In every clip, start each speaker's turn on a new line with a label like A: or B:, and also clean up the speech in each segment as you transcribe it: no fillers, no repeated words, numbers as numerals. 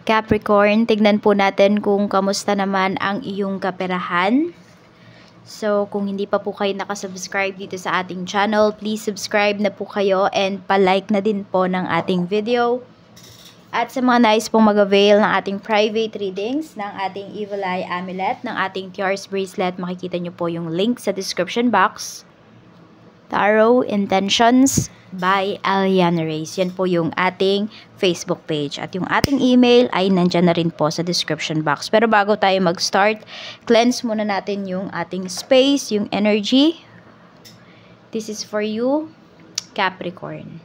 A: Capricorn, tignan po natin kung kamusta naman ang iyong kaperahan. So, kung hindi pa po kayo nakasubscribe dito sa ating channel, please subscribe na po kayo and palike na din po ng ating video. At sa mga nais pong mag-avail ng ating private readings, ng ating Evil Eye Amulet, ng ating Tiaras Bracelet, makikita nyo po yung link sa description box. Tarot Intentions by Aliana Reyes. Yan po yung ating Facebook page. At yung ating email ay nandyan na rin po sa description box. Pero bago tayo mag-start, cleanse muna natin yung ating space, yung energy. This is for you, Capricorn.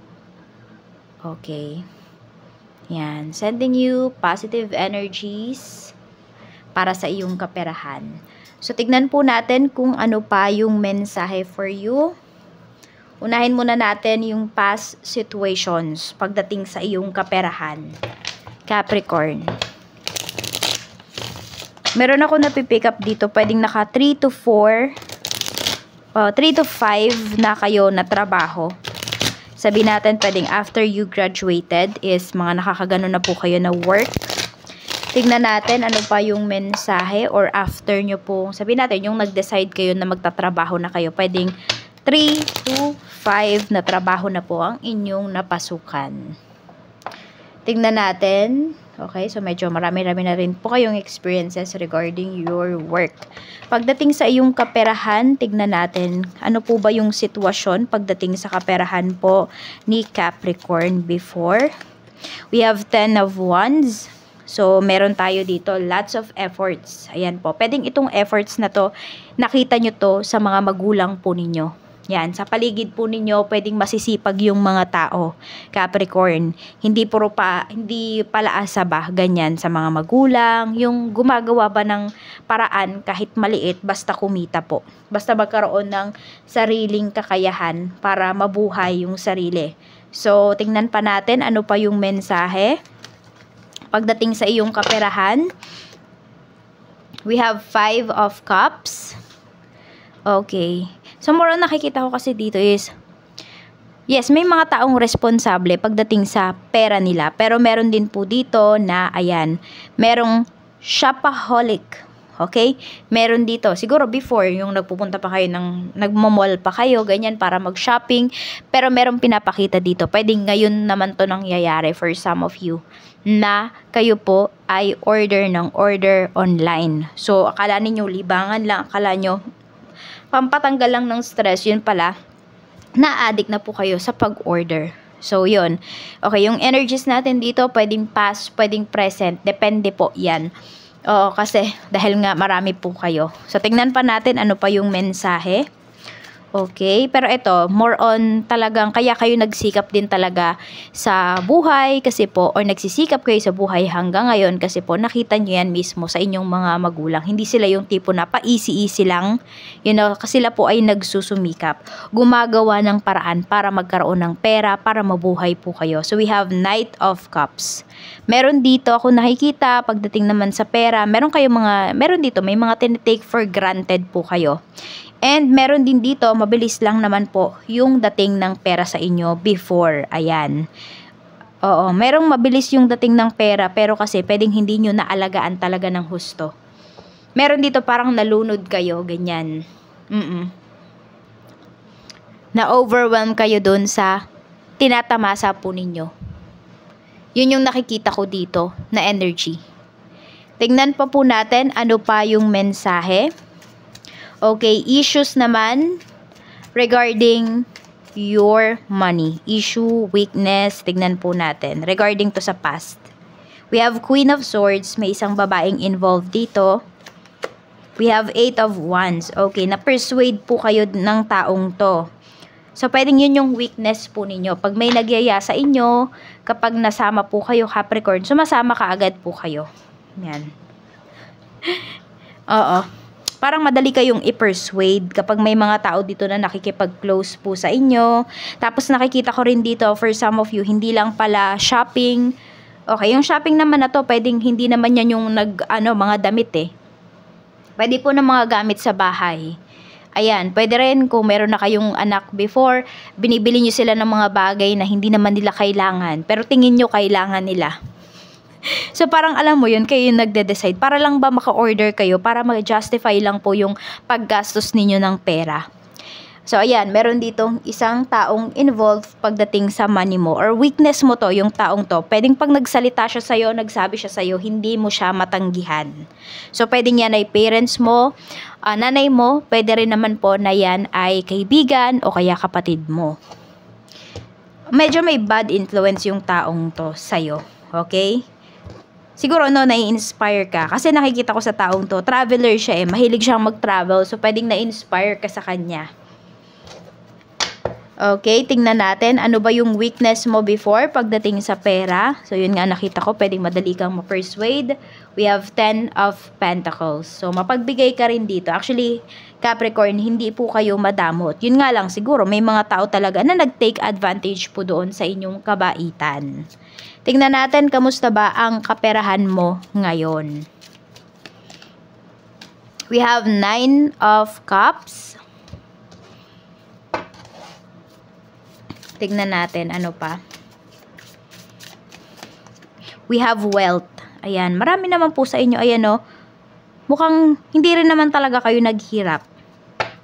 A: Okay. Yan. Sending you positive energies para sa iyong kaperahan. So, tignan po natin kung ano pa yung mensahe for you. Unahin muna natin yung past situations pagdating sa iyong kaperahan, Capricorn. Meron ako napipick up dito, pwedeng naka 3 to 4, 3 to 5 na kayo na trabaho. Sabihin natin pwedeng after you graduated is mga nakakagano na po kayo na work. Tignan natin ano pa yung mensahe or after nyo po, sabihin natin yung nag-decide kayo na magtatrabaho na kayo, pwedeng 3 to 5 na trabaho na po ang inyong napasukan. Tingnan natin. Okay, so medyo marami-rami na rin po kayong experiences regarding your work. Pagdating sa iyong kaperahan, tignan natin ano po ba yung sitwasyon pagdating sa kaperahan po ni Capricorn before. We have 10 of Wands. So, meron tayo dito, lots of efforts. Ayan po. Pwedeng itong efforts na to, nakita nyo to sa mga magulang po ninyo. Yan, sa paligid po ninyo, pwedeng masisipag yung mga tao, Capricorn. Hindi pala asa ba, ganyan sa mga magulang, yung gumagawa ba ng paraan kahit maliit, basta kumita po. Basta magkaroon ng sariling kakayahan para mabuhay yung sarili. So, tingnan pa natin ano pa yung mensahe. Pagdating sa iyong kaperahan, we have 5 of Cups. Okay. So, more on nakikita ko kasi dito is, yes, may mga taong responsable pagdating sa pera nila. Pero meron din po dito na, ayan, merong shopaholic. Okay? Meron dito. Siguro before, yung nagpupunta pa kayo, nagmamall pa kayo, ganyan, para mag-shopping. Pero merong pinapakita dito. Pwedeng ngayon naman to nangyayari for some of you na kayo po ay order ng order online. So, akala ninyo libangan lang, akala nyo pampatanggal lang ng stress, yun pala, na-addict na po kayo sa pag-order. So, yun. Okay, yung energies natin dito, pwedeng past, pwedeng present. Depende po yan. Oo, kasi dahil nga marami po kayo. So, tingnan pa natin ano pa yung mensahe. Okay, pero ito, more on talagang, kaya kayo nagsikap din talaga sa buhay kasi po, or nagsisikap kayo sa buhay hanggang ngayon kasi po, nakita nyo yan mismo sa inyong mga magulang. Hindi sila yung tipo na pa-easy-easy lang, you know, kasi sila po ay nagsusumikap. Gumagawa ng paraan para magkaroon ng pera, para mabuhay po kayo. So, we have Knight of Cups. Meron dito ako nakikita, pagdating naman sa pera, meron dito, may mga tinitake for granted po kayo. And meron din dito, mabilis lang naman po yung dating ng pera sa inyo before. Ayan. Oo, merong mabilis yung dating ng pera pero kasi pwedeng hindi nyo naalagaan talaga ng husto. Meron dito parang nalunod kayo, ganyan. Na-overwhelm kayo dun sa tinatamasa po ninyo. Yun yung nakikita ko dito na energy. Tingnan pa po natin ano pa yung mensahe. Okay, issues naman regarding your money. Issue, weakness, tignan po natin. Regarding to sa past. We have Queen of Swords. May isang babaeng involved dito. We have 8 of Wands. Okay, na-persuade po kayo ng taong to. So, pwedeng yun yung weakness po ninyo. Pag may nagyaya sa inyo, kapag nasama po kayo, Capricorn, sumasama ka agad po kayo. Yan. Oo. Parang madali kayong i-persuade kapag may mga tao dito na nakikipag-close po sa inyo. Tapos nakikita ko rin dito for some of you, hindi lang pala shopping. Okay, yung shopping naman na to, pwedeng hindi naman yan yung mga damit eh. Pwede po ng mga gamit sa bahay. Ayan, pwede rin kung meron na kayong anak before, binibili nyo sila ng mga bagay na hindi naman nila kailangan. Pero tingin nyo kailangan nila. So, parang alam mo yun, kayo yung nagde-decide. Para lang ba maka-order kayo, para mag-justify lang po yung paggastos ninyo ng pera. So, ayan, meron ditong isang taong involved pagdating sa money mo or weakness mo to, yung taong to. Pwedeng pag nagsalita siya sa'yo, nagsabi siya sa'yo, hindi mo siya matanggihan. So, pwedeng yan ay parents mo, nanay mo, pwede rin naman po na yan ay kaibigan o kaya kapatid mo. Medyo may bad influence yung taong to sa'yo, okay? Siguro nai-inspire ka. Kasi nakikita ko sa taong to, traveler siya mahilig siyang mag-travel, so pwedeng na-inspire ka sa kanya. Okay, tingnan natin, ano ba yung weakness mo before pagdating sa pera. So, yun nga nakita ko, pwedeng madali kang ma-persuade. We have 10 of Pentacles. So, mapagbigay ka rin dito. Actually, Capricorn, hindi po kayo madamot. Yun nga lang, siguro may mga tao talaga na nag-take advantage po doon sa inyong kabaitan. Tingnan natin, kamusta ba ang kaperahan mo ngayon? We have 9 of Cups. Tignan natin, ano pa. We have wealth. Ayan, marami naman po sa inyo. Ayan o, mukhang hindi rin naman talaga kayo naghirap.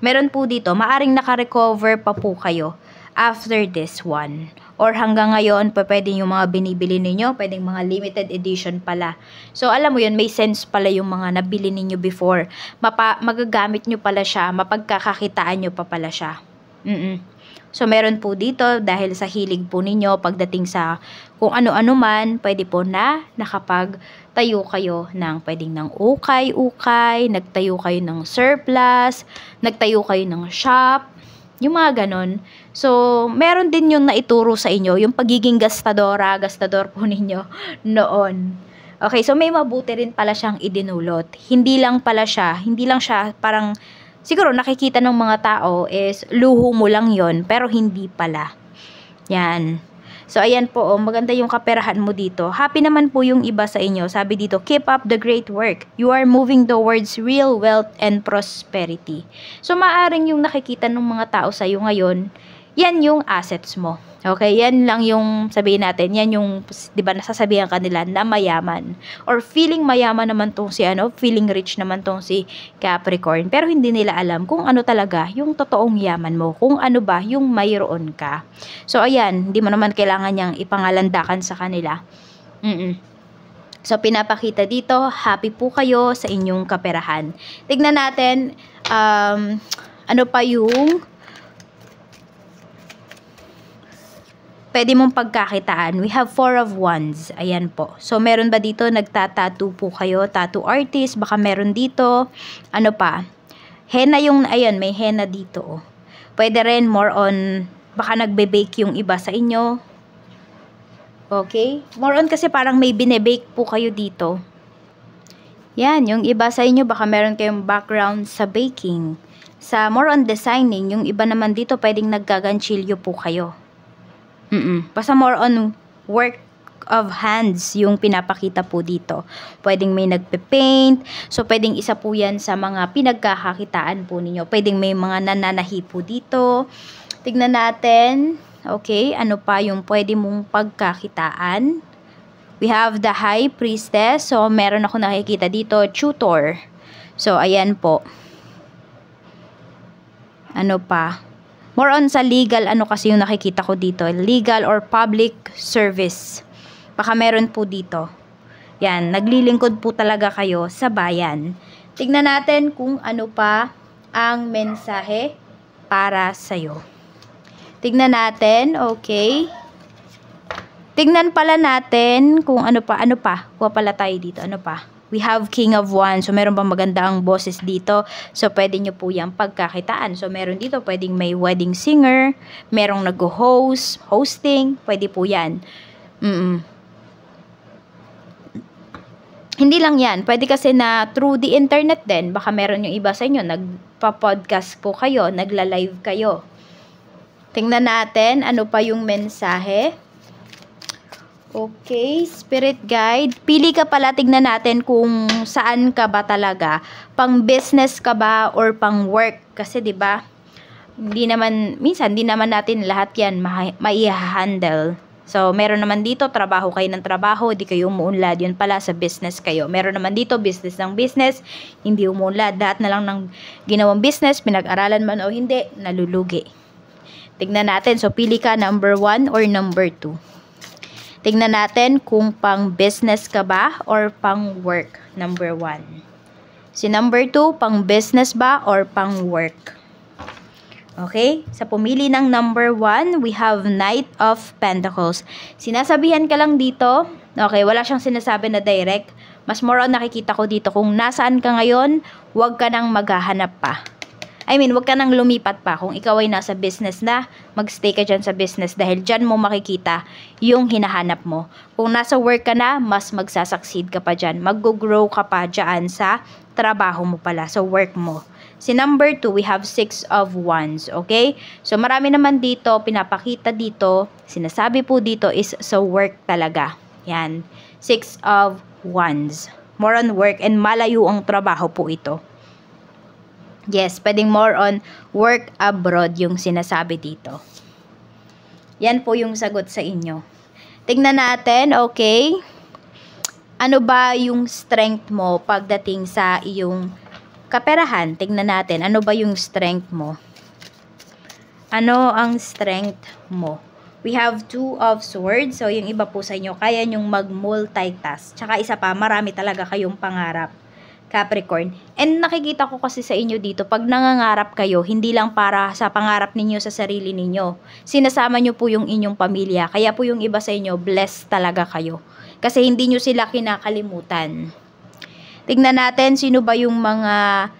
A: Meron po dito, maaring naka-recover pa po kayo after this one. Or hanggang ngayon, pwede yung mga binibili ninyo, pwedeng mga limited edition pala. So, alam mo yun, may sense pala yung mga nabili ninyo before. Magagamit nyo pala siya, mapagkakakitaan nyo pa pala siya. So, meron po dito, dahil sa hilig po ninyo, pagdating sa kung ano-ano man, pwede po na nakapagtayo kayo ng pwedeng ng ukay-ukay, nagtayo kayo ng surplus, nagtayo kayo ng shop, yung mga ganon. So, meron din yung naituro sa inyo, yung pagiging gastador po ninyo noon. Okay, so may mabuti rin pala siyang idinulot. Hindi lang siya parang, siguro nakikita ng mga tao is luho mo lang yon, pero hindi pala. Yan. So, ayan po, maganda yung kaperahan mo dito. Happy naman po yung iba sa inyo. Sabi dito, keep up the great work. You are moving towards real wealth and prosperity. So, maaring yung nakikita ng mga tao sa iyo ngayon, yan yung assets mo. Okay, yan lang yung sabihin natin, yan yung, di ba, nasasabihan kanila na mayaman. Or feeling mayaman naman tong si feeling rich naman tong si Capricorn. Pero hindi nila alam kung ano talaga yung totoong yaman mo, kung ano ba yung mayroon ka. So, ayan, hindi mo naman kailangan niyang ipangalandakan sa kanila. So, pinapakita dito, happy po kayo sa inyong kaperahan. Tignan natin, ano pa yung pwede mong pagkakitaan. We have 4 of Wands. Ayan po. So, meron ba dito, nagtatattoo po kayo? Tattoo artist. Baka meron dito. Ano pa? Henna yung, ayan, may henna dito. Oh. Pwede rin more on, baka nagbe-bake yung iba sa inyo. Okay? More on kasi parang may bine-bake po kayo dito. Yan, yung iba sa inyo, baka meron kayong background sa baking. Sa more on designing, yung iba naman dito, pwedeng naggaganchilyo po kayo. Basta more on work of hands yung pinapakita po dito. Pwedeng may nagpe-paint. So, pwedeng isa po yan sa mga pinagkakakitaan po ninyo. Pwedeng may mga nananahi po dito. Tignan natin. Okay, ano pa yung pwede mong pagkakitaan? We have the High Priestess. So, meron ako nakikita dito, tutor. So, ayan po. Ano pa? More on sa legal, ano kasi yung nakikita ko dito. Legal or public service. Baka meron po dito. Yan, naglilingkod po talaga kayo sa bayan. Tignan natin kung ano pa ang mensahe para sa'yo. Tignan natin, okay. Tignan pala natin kung ano pa. Kuha pala tayo dito, ano pa. We have King of Wands. So, meron pa magandang boses dito. So, pwede nyo po yung pagkakitaan. So, meron dito, pwedeng may wedding singer, merong nag-host, hosting, pwede po yan. Hindi lang yan. Pwede kasi na through the internet din. Baka meron yung iba sa inyo, nagpa-podcast po kayo, nagla-live kayo. Tingnan natin, ano pa yung mensahe. Okay, Spirit Guide. Pili ka pala, tignan natin kung saan ka ba talaga. Pang business ka ba or pang work? Kasi 'di ba? Minsan hindi naman natin lahat 'yan mai-handle. So, meron naman dito, trabaho kayo ng trabaho, di kayo umuunlad. Yun pala, sa business kayo. Meron naman dito, business ng business, hindi umuunlad. Lahat na lang ng ginawang business, pinag-aralan man o hindi, nalulugi. Tignan natin. So, pili ka number 1 or number 2. Tignan natin kung pang business ka ba or pang work. Number 1. Si number 2, pang business ba or pang work? Okay? Sa pumili ng number 1, we have Knight of Pentacles. Sinasabihan ka lang dito. Okay, wala siyang sinasabi na direct. Mas more on nakikita ko dito kung nasaan ka ngayon, huwag ka nang maghahanap pa. I mean, huwag ka nang lumipat pa. Kung ikaw ay nasa business na, magstay ka dyan sa business dahil dyan mo makikita yung hinahanap mo. Kung nasa work ka na, mas magsasucceed ka pa dyan. Mag-grow ka pa dyan sa trabaho mo pala, sa work mo. Si number 2, we have 6 of Wands, okay? So, marami naman dito, pinapakita dito, sinasabi po dito is sa work talaga. Yan, 6 of Wands. More on work and malayo ang trabaho po ito. Yes, pwedeng more on work abroad yung sinasabi dito. Yan po yung sagot sa inyo. Tingnan natin, okay? Ano ba yung strength mo pagdating sa iyong kaperahan? Tingnan natin, ano ba yung strength mo? Ano ang strength mo? We have 2 of Swords. So, yung iba po sa inyo, kaya nyong mag-multitask. Tsaka isa pa, marami talaga kayong pangarap, Capricorn. And nakikita ko kasi sa inyo dito, pag nangangarap kayo, hindi lang para sa pangarap ninyo sa sarili ninyo. Sinasama nyo po yung inyong pamilya. Kaya po yung iba sa inyo, blessed talaga kayo. Kasi hindi nyo sila kinakalimutan. Tignan natin sino ba yung mga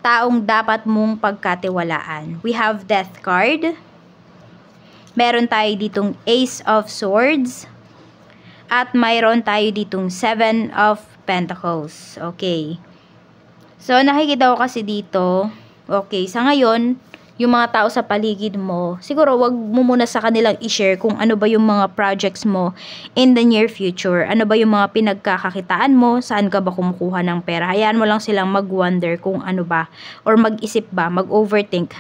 A: taong dapat mong pagkatiwalaan. We have Death card. Meron tayo ditong Ace of Swords. At mayroon tayo ditong 7 of Pentacles. Okay. So, nakikita ko kasi dito, okay, sa ngayon, yung mga tao sa paligid mo, siguro wag mo muna sa kanilang i-share kung ano ba yung mga projects mo in the near future. Ano ba yung mga pinagkakakitaan mo, saan ka ba kumukuha ng pera. Hayaan mo lang silang mag-wonder kung ano ba, or mag-isip ba, mag-overthink.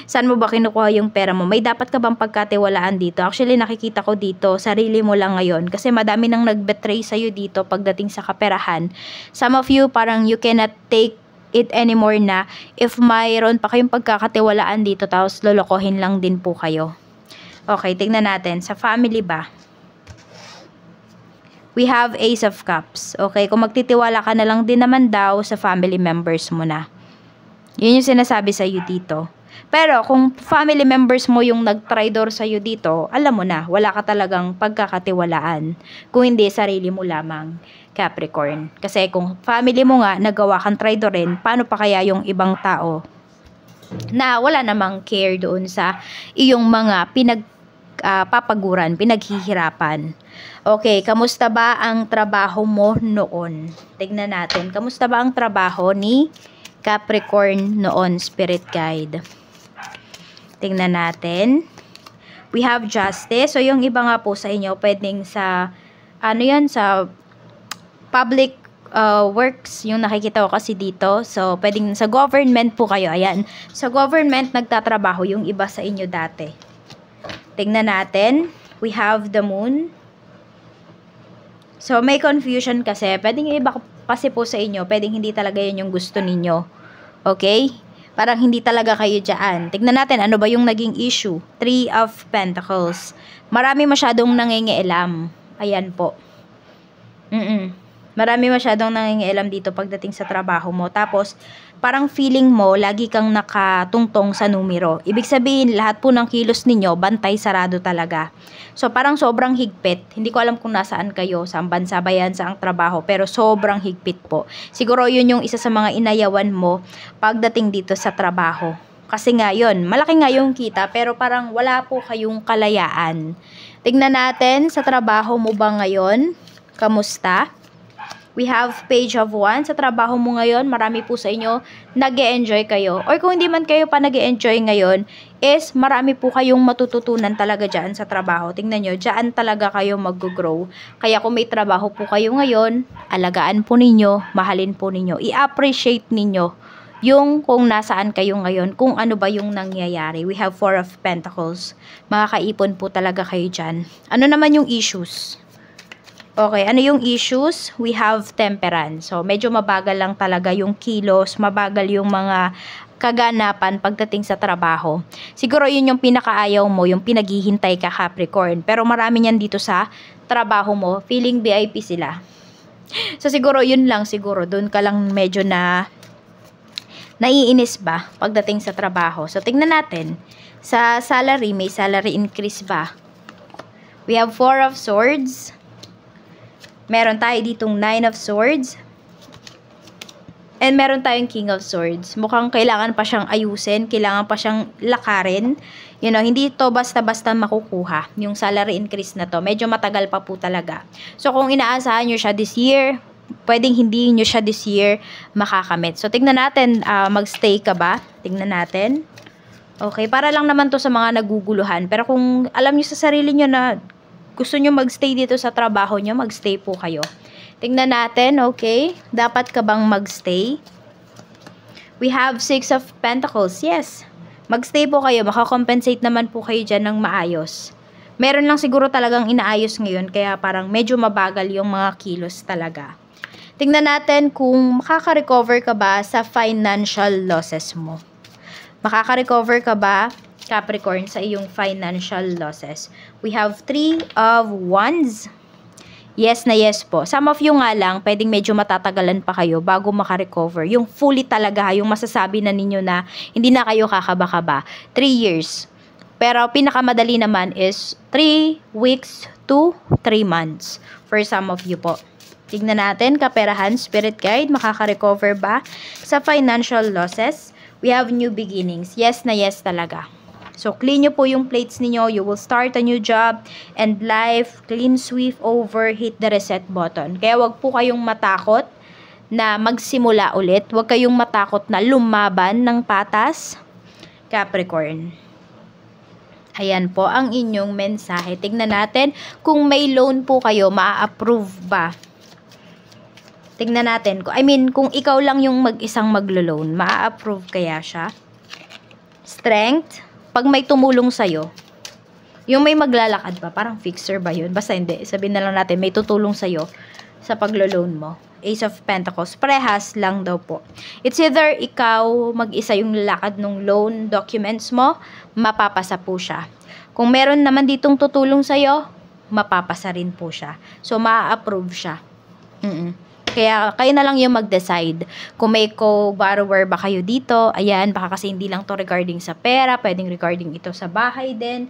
A: Saan mo ba kinukuha yung pera mo? May dapat ka bang pagkatiwalaan dito? Actually, nakikita ko dito, sarili mo lang ngayon. Kasi madami nang nag-betray sa'yo dito pagdating sa kaperahan. Some of you, parang you cannot take it anymore na if mayroon pa kayong pagkakatiwalaan dito tapos lolokohin lang din po kayo. Okay, tingnan natin. Sa family ba? We have Ace of Cups. Okay, kung magtitiwala ka na lang din naman daw sa family members mo na. Yun yung sinasabi sa iyo dito. Pero kung family members mo yung nag-traitor sa iyo dito, alam mo na, wala ka talagang pagkakatiwalaan. Kung hindi, sarili mo lamang, Capricorn. Kasi kung family mo nga, nagawa kang traitor rin, paano pa kaya yung ibang tao na wala namang care doon sa iyong mga papaguran, pinaghihirapan. Okay, kamusta ba ang trabaho mo noon? Tignan natin, kamusta ba ang trabaho ni Capricorn noon, Spirit Guide? Tingnan natin. We have Justice. So, yung iba nga po sa inyo, pwedeng sa, ano yan, sa public works, yung nakikita ko kasi dito. So, pwedeng sa government po kayo. Ayan. Sa government, nagtatrabaho yung iba sa inyo dati. Tingnan natin. We have the Moon. So, may confusion kasi. Pwedeng iba kasi po sa inyo, pwedeng hindi talaga yun yung gusto ninyo. Okay? Parang hindi talaga kayo dyan. Tignan natin, ano ba yung naging issue? 3 of Pentacles. Marami masyadong nangingialam. Ayan po. Marami masyadong nangingialam dito pagdating sa trabaho mo. Tapos, parang feeling mo, lagi kang nakatungtong sa numero. Ibig sabihin, lahat po ng kilos ninyo, bantay sarado talaga. So, parang sobrang higpit. Hindi ko alam kung nasaan kayo, saan bansa ba yan, saang trabaho, pero sobrang higpit po. Siguro yun yung isa sa mga inayawan mo pagdating dito sa trabaho. Kasi nga yun, malaki nga yung kita, pero parang wala po kayong kalayaan. Tignan natin, sa trabaho mo ba ngayon? Kamusta? We have Page of Wands. Sa trabaho mo ngayon, marami po sa inyo nag-e-enjoy kayo. Or kung hindi man kayo pa nag-e-enjoy ngayon, is marami po kayong matututunan talaga dyan sa trabaho. Tingnan nyo, dyan talaga kayo mag-grow. Kaya kung may trabaho po kayo ngayon, alagaan po ninyo, mahalin po ninyo, i-appreciate ninyo yung kung nasaan kayo ngayon, kung ano ba yung nangyayari. We have 4 of Pentacles. Makakaipon po talaga kayo dyan. Ano naman yung issues? Okay, ano yung issues? We have Temperance. So, medyo mabagal lang talaga yung kilos, mabagal yung mga kaganapan pagdating sa trabaho. Siguro yun yung pinakaayaw mo, yung pinaghihintay ka, Capricorn. Pero marami niyan dito sa trabaho mo. Feeling VIP sila. So, siguro yun lang siguro. Doon ka lang medyo naiinis ba pagdating sa trabaho. So, tingnan natin. Sa salary, may salary increase ba? We have 4 of Swords. Meron tayo ditong 9 of Swords. And meron tayong King of Swords. Mukhang kailangan pa siyang ayusin. Kailangan pa siyang lakarin. You know, hindi to basta-basta makukuha. Yung salary increase na to. Medyo matagal pa po talaga. So, kung inaasahan nyo siya this year, pwedeng hindi nyo siya this year makakamit. So, tignan natin, magstay ka ba? Tignan natin. Okay, para lang naman to sa mga naguguluhan. Pero kung alam nyo sa sarili nyo na gusto nyo magstay dito sa trabaho nyo, magstay po kayo. Tingnan natin, okay? Dapat ka bang magstay? We have 6 of Pentacles. Yes. Magstay po kayo. Makakompensate naman po kayo dyan ng maayos. Meron lang siguro talagang inaayos ngayon, kaya parang medyo mabagal yung mga kilos talaga. Tingnan natin kung makaka-recover ka ba sa financial losses mo. Makaka-recover ka ba, Capricorn, sa iyong financial losses? We have 3 of Wands. Yes na yes po. Some of you nga lang, pwedeng medyo matatagalan pa kayo bago makarecover. Yung fully talaga, yung masasabi na ninyo na hindi na kayo kakaba-kaba. 3 years. Pero pinakamadali naman is 3 weeks to 3 months for some of you po. Tignan natin, kaperahan, spirit guide, makaka-recover ba sa financial losses? We have new beginnings. Yes na yes talaga. So, clean nyo po yung plates ninyo. You will start a new job and life. Clean sweep over, hit the reset button. Kaya wag po kayong matakot na magsimula ulit. Wag kayong matakot na lumaban ng patas, Capricorn. Ayan po ang inyong mensahe. Tignan natin kung may loan po kayo, maa-approve ba? Tignan natin. Kung ikaw lang yung mag-isang maglo-loan, maa-approve kaya siya? Strength. Pag may tumulong sa'yo, yung may maglalakad ba, parang fixer ba yun? Basta hindi, sabihin na lang natin, may tutulong sa'yo sa paglo-loan mo. Ace of Pentacles, parehas lang daw po. It's either ikaw mag-isa yung lalakad ng loan documents mo, mapapasa po siya. Kung meron naman ditong tutulong sa'yo, mapapasa rin po siya. So, ma-approve siya. Kaya kayo na lang yung mag-decide. Kung may co-borrower ba kayo dito, ayan, baka kasi hindi lang to regarding sa pera, pwedeng regarding ito sa bahay din.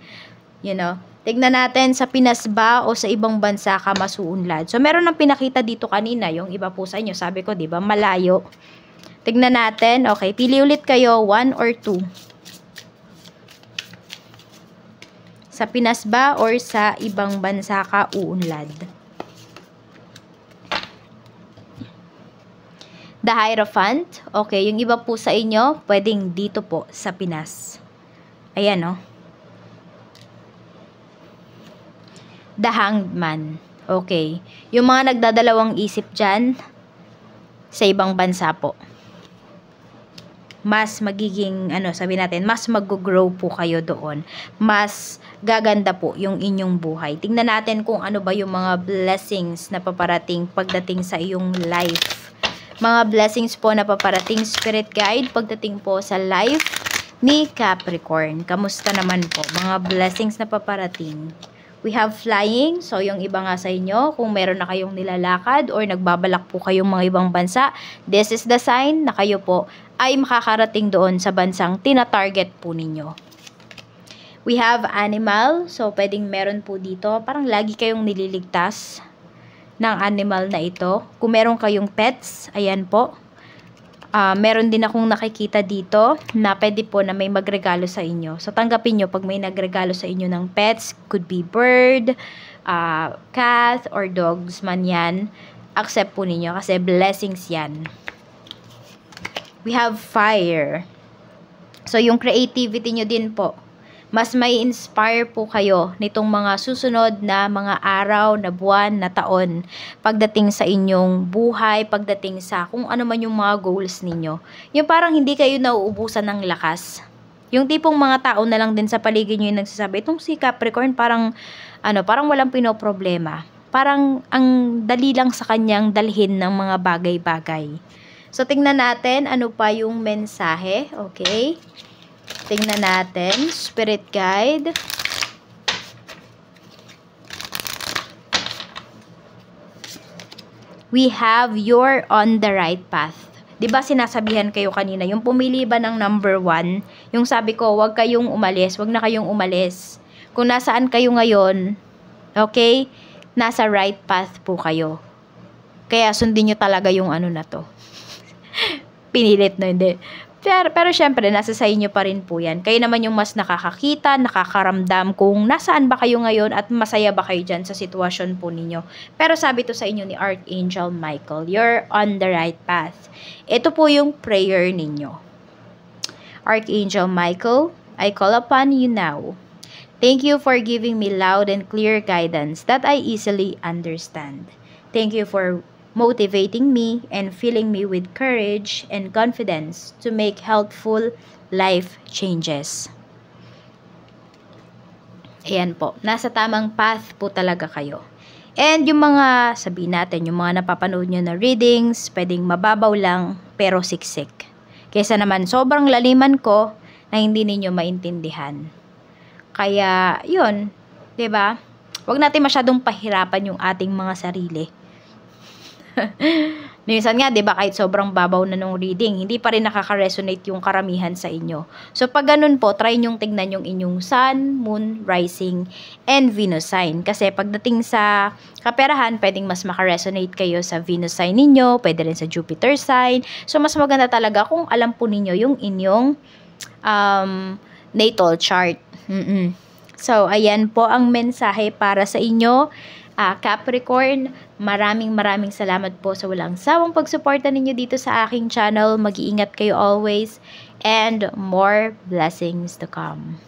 A: You know, tignan natin sa Pinas ba o sa ibang bansa ka masuunlad. So, meron ng pinakita dito kanina, yung iba po sa inyo, sabi ko, di ba, malayo. Tignan natin, okay, pili ulit kayo, 1 or 2. Sa Pinas ba or sa ibang bansa ka uunlad? The Hierophant. Okay, yung iba po sa inyo, pwedeng dito po sa Pinas. Ayan, oh. The Hanged Man. Okay. Yung mga nagdadalawang isip dyan, sa ibang bansa po. Mas magiging, sabi natin, mas mag-grow po kayo doon. Mas gaganda po yung inyong buhay. Tingnan natin kung ano ba yung mga blessings na paparating pagdating sa iyong life. Mga blessings po na paparating, spirit guide, pagdating po sa life ni Capricorn. Kamusta naman po? Mga blessings na paparating. We have flying. So, yung iba nga sa inyo, kung meron na kayong nilalakad or nagbabalak po kayong mga ibang bansa, this is the sign na kayo po ay makakarating doon sa bansang tina-target po ninyo. We have animal. So, pwedeng meron po dito. Parang lagi kayong nililigtas ng animal na ito. Kung meron kayong pets, ayan po. Meron din akong nakikita dito na pwede po na may magregalo sa inyo. So, tanggapin nyo pag may nagregalo sa inyo ng pets. Could be bird, cat, or dogs man yan. Accept po ninyo kasi blessings yan. We have fire. So, yung creativity nyo din po, mas may inspire po kayo nitong mga susunod na mga araw, na buwan, na taon pagdating sa inyong buhay, pagdating sa kung ano man yung mga goals ninyo. Yung parang hindi kayo nauubusan ng lakas. Yung tipong mga tao na lang din sa paligid nyo yung nagsasabi, itong si Capricorn parang walang pinoproblema. Parang ang dali lang sa kanyang dalhin ng mga bagay-bagay. So, tingnan natin ano pa yung mensahe. Okay? Tingnan natin. Spirit guide. We have you're on the right path. Diba sinasabihan kayo kanina, yung pumili ba ng number 1, yung sabi ko, wag kayong umalis, wag na kayong umalis. Kung nasaan kayo ngayon, okay, nasa right path po kayo. Kaya sundin nyo talaga yung ano na to. Pinilit na hindi. Pero syempre, nasa sa inyo pa rin po yan. Kayo naman yung mas nakakakita, nakakaramdam kung nasaan ba kayo ngayon at masaya ba kayo dyan sa sitwasyon po ninyo. Pero sabi to sa inyo ni Archangel Michael, you're on the right path. Ito po yung prayer ninyo. Archangel Michael, I call upon you now. Thank you for giving me loud and clear guidance that I easily understand. Thank you for motivating me and filling me with courage and confidence to make helpful life changes. Ayan po, nasa tamang path po talaga kayo. And yung mga, sabihin natin, yung mga napapanood nyo na readings, pwedeng mababaw lang, pero siksik. Kaysa naman sobrang laliman ko na hindi ninyo maintindihan. Kaya, yun, 'di ba? Huwag natin masyadong pahirapan yung ating mga sarili. Minsan nga, 'di ba, kahit sobrang babaw na nung reading, hindi pa rin nakaka-resonate yung karamihan sa inyo. So pag ganun po, try nyong tingnan yung inyong sun, moon, rising, and Venus sign. Kasi pagdating sa kaperahan, pwedeng mas maka-resonate kayo sa Venus sign ninyo, pwede rin sa Jupiter sign. So mas maganda talaga kung alam po ninyo yung inyong natal chart. So ayan po ang mensahe para sa inyo. Capricorn, maraming salamat po sa walang sawang pagsuporta ninyo dito sa aking channel. Mag-iingat kayo always and more blessings to come.